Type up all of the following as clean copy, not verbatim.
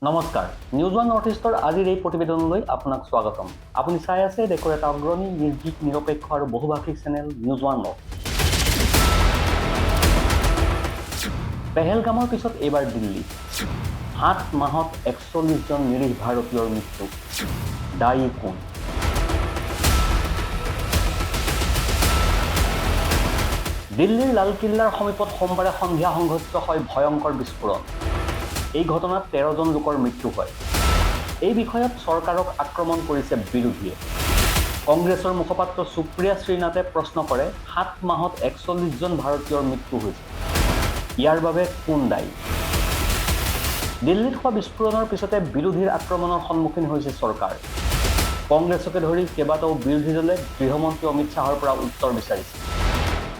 নমস্কাৰ, news one north ইষ্টৰ আজিৰ এই প্ৰতিবেদনলৈ আপোনাক স্বাগতম। আপুনি চাই আছে দেশৰ এটা অগ্ৰণী নিৰ্ভীক নিৰপেক্ষ আৰু বহুভাষিক চেনেল নিউজ ওৱান নৰ্থ। পেহেলগামৰ পিছত এইবাৰ দিল্লী। 7 মাহত 41 জন নিৰীহ ভাৰতীয়ৰ মৃত্যু। দায়ী কোন? দিল্লীৰ লালকিল্লাৰ সমীপত সোমবাৰে সন্ধিয়া সংঘটিত হয় ভয়ংকৰ বিস্ফোৰণ। এই ঘটনাত 13 জন লোকৰ মৃত্যু হয়। এই বিষয়ত চৰকাৰক আক্ৰমণ কৰিছে বিৰোধীয়ে। কংগ্ৰেছৰ মুখপাত্ৰ সুপ্ৰিয়া শ্ৰীনাথে প্ৰশ্ন কৰে, 7 মাহত 41 জন ভাৰতীয়ৰ মৃত্যু হৈছে। ইয়াৰ বাবে কোন দায়ী? দিল্লীত হোৱা বিস্ফোৰণৰ পিছতে বিৰোধীৰ আক্ৰমণৰ সন্মুখীন হৈছে চৰকাৰ। কংগ্ৰেছকে ধৰি কেইবাটাও বিৰোধী দলে গৃহমন্ত্ৰী অমিত শ্বাহৰ পৰা উত্তৰ বিচাৰিছে।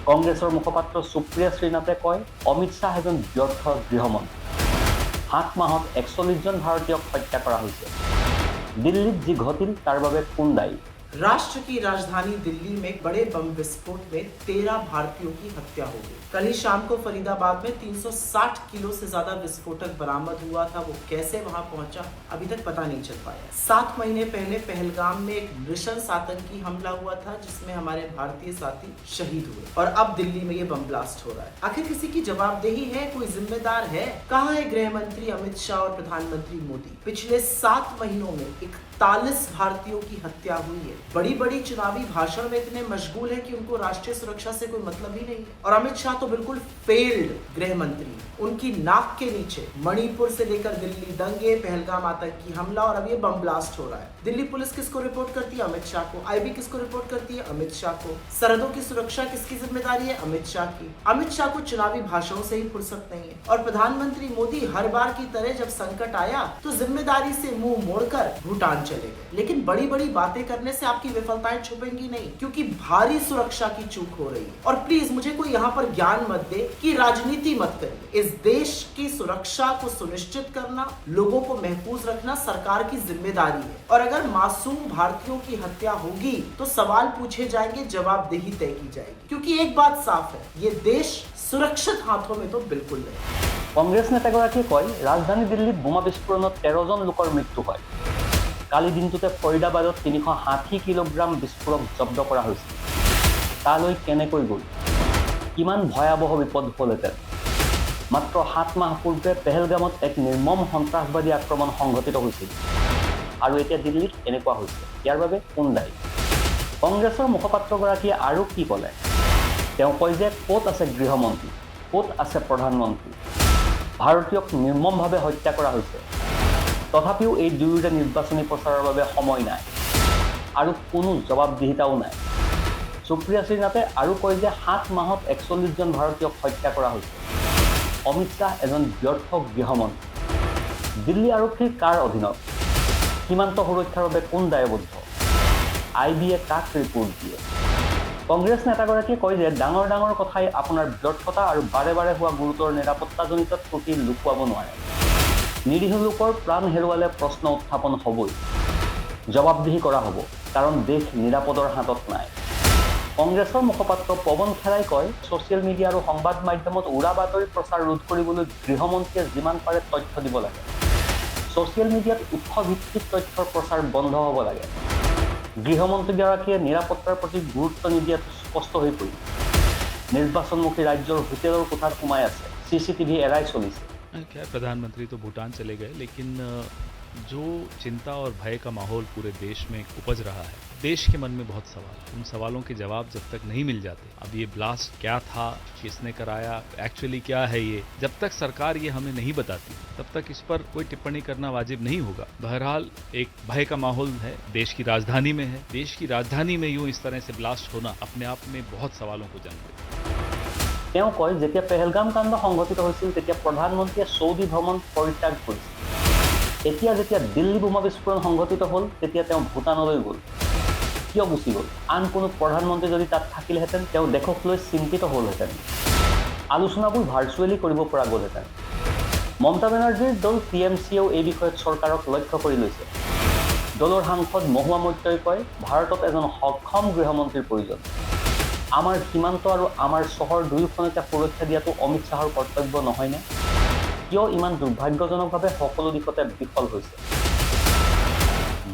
কংগ্ৰেছৰ মুখপাত্ৰ সুপ্ৰিয়া শ্ৰীনাথে কয়, অমিত শ্বাহ এজন ব্যৰ্থ গৃহমন্ত্ৰী। 7 মাহত 41 জন ভাৰতীয়ক হত্যা কৰা হৈছে। दिल्ली जी घटिल तार बाबे कोन दायी? राष्ट्र की राजधानी दिल्ली में बड़े बम विस्फोट में 13 भारतीयों की हत्या हो गई। कल ही शाम को फरीदाबाद में 360 किलो से ज्यादा विस्फोटक बरामद हुआ था। वो कैसे वहां पहुंचा अभी तक पता नहीं चल पाया। 7 महीने पहले पहलगाम में एक नृशंस आतंकी हमला हुआ था जिसमें हमारे भारतीय साथी शहीद हुए और अब दिल्ली में ये बम ब्लास्ट हो रहा है। आखिर किसी की जवाबदेही है? कोई जिम्मेदार है? कहाँ है गृह मंत्री अमित शाह और प्रधानमंत्री मोदी? पिछले 7 महीनों में 41 भारतीयों की हत्या हुई है। बड़ी बड़ी चुनावी भाषण में इतने मशगूल है कि उनको राष्ट्रीय सुरक्षा से कोई मतलब ही नहीं है। और अमित शाह तो बिल्कुल फेल्ड गृह मंत्री। उनकी नाक के नीचे मणिपुर से लेकर दिल्ली दंगे, पहलगाम आतंकी हमला और अब ये बम ब्लास्ट हो रहा है। दिल्ली पुलिस किसको रिपोर्ट करती है? अमित शाह को। आईबी किसको रिपोर्ट करती है? अमित शाह को। सरहदों की सुरक्षा किसकी जिम्मेदारी है? अमित शाह की। अमित शाह को चुनावी भाषणों से ही फुर्सत नहीं है और प्रधानमंत्री मोदी हर बार की तरह जब संकट आया तो जिम्मेदारी से मुंह मोड़कर भूटान चले गए। लेकिन बड़ी बड़ी बातें करने से आपकी विफलताएं छुपेंगी नहीं, क्योंकि भारी सुरक्षा की चूक हो रही है। और प्लीज मुझे कोई यहाँ पर ज्ञान मत दे कि राजनीति मत करिए। इस देश की सुरक्षा को सुनिश्चित करना, लोगों को महफूज रखना सरकार की जिम्मेदारी है। और अगर मासूम भारतीयों की हत्या होगी तो सवाल पूछे जाएंगे, जवाबदेही तय की जाएगी। क्योंकि एक बात साफ है, ये देश सुरक्षित हाथों में तो बिल्कुल नहीं। কংগ্ৰেছ নেতাগৰাকীয়ে কয়, ৰাজধানী দিল্লীত বোমা বিস্ফোৰণত 13 জন লোকৰ মৃত্যু হয়। কালি দিনটোতে ফৰিদাবাদত 360 কিলোগ্ৰাম বিস্ফোৰক জব্দ কৰা হৈছিল। তালৈ কেনেকৈ গ'ল? কিমান ভয়াৱহ বিপদ হ'লহেঁতেন? মাত্ৰ 7 মাহ পূৰ্বে পেহেলগামত এক নিৰ্মম সন্ত্ৰাসবাদী আক্ৰমণ সংঘটিত হৈছিল আৰু এতিয়া দিল্লীত এনেকুৱা হৈছে। ইয়াৰ বাবে কোন দায়ী? কংগ্ৰেছৰ মুখপাত্ৰগৰাকীয়ে আৰু কি ক'লে? তেওঁ কয় যে ক'ত আছে গৃহমন্ত্ৰী, ক'ত আছে প্ৰধানমন্ত্ৰী? ভাৰতীয়ক নিৰ্মমভাৱে হত্যা কৰা হৈছে। তথাপিও এই দুয়োৰে নিৰ্বাচনী প্ৰচাৰৰ বাবে সময় নাই আৰু কোনো জবাবদিহিতাও নাই। সুপ্ৰিয়া শ্ৰীনাথে আৰু কয় যে 7 মাহত 41 জন ভাৰতীয়ক হত্যা কৰা হৈছে। অমিত শ্বাহ এজন ব্যৰ্থ গৃহমন্ত্ৰী। দিল্লী আৰক্ষীৰ কাৰ অধীনত? সীমান্ত সুৰক্ষাৰ বাবে কোন দায়বদ্ধ? আইবিয়ে কাক ৰিপৰ্ট দিয়ে? কংগ্ৰেছ নেতাগৰাকীয়ে কয় যে ডাঙৰ ডাঙৰ কথাই আপোনাৰ ব্যৰ্থতা আৰু বাৰে বাৰে হোৱা গুৰুতৰ নিৰাপত্তাজনিত ত্ৰুটি লুকুৱাব নোৱাৰে। নিৰীহ লোকৰ প্ৰাণ হেৰুৱালে প্ৰশ্ন উত্থাপন হ'বই, জবাবদিহি কৰা হ'ব, কাৰণ দেশ নিৰাপদৰ হাতত নাই। কংগ্ৰেছৰ মুখপাত্ৰ পৱন খেৰাই কয়, ছ'চিয়েল মিডিয়া আৰু সংবাদ মাধ্যমত উৰা বাতৰি প্ৰচাৰ ৰোধ কৰিবলৈ গৃহমন্ত্ৰীয়ে যিমান পাৰে তথ্য দিব লাগে। ছ'চিয়েল মিডিয়াত উৎসভিত্তিক তথ্যৰ প্ৰচাৰ বন্ধ হ'ব লাগে। গৃহমন্ত্ৰীগৰাকীয়ে নিৰাপত্তাৰ প্ৰতি গুৰুত্ব নিদিয়াটো স্পষ্ট হৈ পৰিল। নিৰ্বাচনমুখী ৰাজ্যৰ হোটেলৰ কোঠাত সোমাই আছে, CCTV এৰাই চলিছে। क्या प्रधानमंत्री तो भूटान चले गए, लेकिन जो चिंता और भय का माहौल पूरे देश में उपज रहा है, देश के मन में बहुत सवाल। उन सवालों के जवाब जब तक नहीं मिल जाते, अब ये ब्लास्ट क्या था, किसने कराया, एक्चुअली क्या है ये, जब तक सरकार ये हमें नहीं बताती तब तक इस पर कोई टिप्पणी करना वाजिब नहीं होगा। बहरहाल एक भय का माहौल है, देश की राजधानी में है। देश की राजधानी में यूं इस तरह से ब्लास्ट होना अपने आप में बहुत सवालों को जन्म देता है। তেওঁ কয়, যেতিয়া পেহেলগাম কাণ্ড সংঘটিত হৈছিল তেতিয়া প্ৰধানমন্ত্ৰীয়ে ছৌদি ভ্ৰমণ পৰিত্যাগ কৰিছিল। এতিয়া যেতিয়া দিল্লী বোমা বিস্ফোৰণ সংঘটিত হ'ল তেতিয়া তেওঁ ভূটানলৈ গ'ল। কিয় গুচি গ'ল? আন কোনো প্ৰধানমন্ত্ৰী যদি তাত থাকিলহেঁতেন তেওঁ দেশক লৈ চিন্তিত হ'লহেঁতেন। আলোচনাবোৰ ভাৰ্চুৱেলি কৰিব পৰা গ'লহেঁতেন। মমতা বেনাৰ্জীৰ দল TMCয়েও এই বিষয়ত চৰকাৰক লক্ষ্য কৰি লৈছে। দলৰ সাংসদ মহুৱা মৈত্ৰই কয়, ভাৰতত এজন সক্ষম গৃহমন্ত্ৰীৰ প্ৰয়োজন। আমাৰ সীমান্ত আৰু আমাৰ চহৰ দুয়োখনতে সুৰক্ষা দিয়াটো অমিত শ্বাহৰ কৰ্তব্য নহয়নে? কিয় ইমান দুৰ্ভাগ্যজনকভাৱে সকলো দিশতে বিফল হৈছে?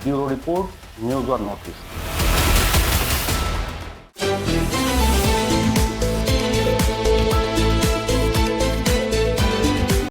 Bureau report, news one north east.